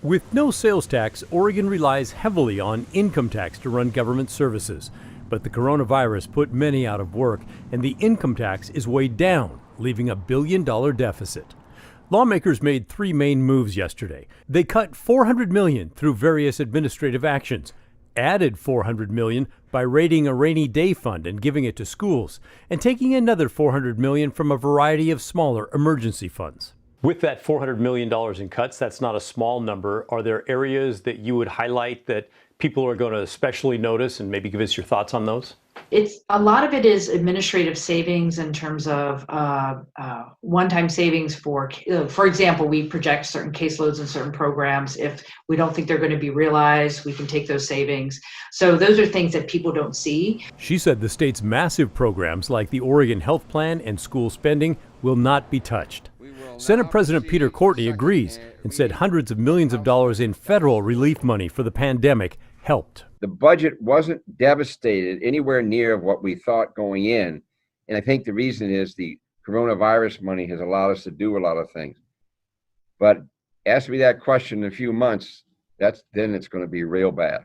With no sales tax, Oregon relies heavily on income tax to run government services. But the coronavirus put many out of work, and the income tax is weighed down, leaving a $1 billion deficit. Lawmakers made three main moves yesterday. They cut $400 million through various administrative actions, added $400 million by raiding a rainy day fund and giving it to schools, and taking another $400 million from a variety of smaller emergency funds. With that $400 million in cuts, that's not a small number. Are there areas that you would highlight that people are going to especially notice, and maybe give us your thoughts on those? It's a lot of it is administrative savings in terms of one-time savings for example, we project certain caseloads and certain programs. If we don't think they're going to be realized, we can take those savings. So those are things that people don't see. She said the state's massive programs like the Oregon Health Plan and school spending will not be touched. Senate President Peter Courtney agrees and said hundreds of millions of dollars in federal relief money for the pandemic helped. The budget wasn't devastated anywhere near what we thought going in. And I think the reason is the coronavirus money has allowed us to do a lot of things. But ask me that question in a few months, then it's going to be real bad.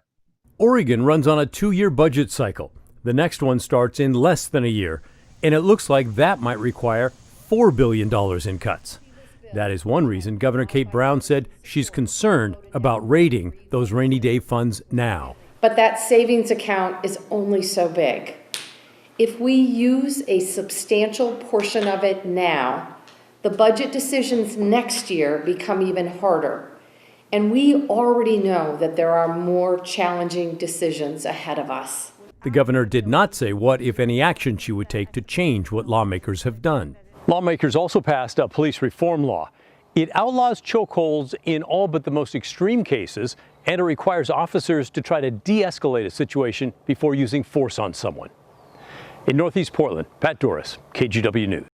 Oregon runs on a 2-year budget cycle. The next one starts in less than a year, and it looks like that might require $4 billion in cuts. That is one reason Governor Kate Brown said she's concerned about raiding those rainy day funds now. But that savings account is only so big. If we use a substantial portion of it now, the budget decisions next year become even harder. And we already know that there are more challenging decisions ahead of us. The governor did not say what, if any, action she would take to change what lawmakers have done. Lawmakers also passed a police reform law. It outlaws chokeholds in all but the most extreme cases, and it requires officers to try to de-escalate a situation before using force on someone. In Northeast Portland, Pat Doris, KGW News.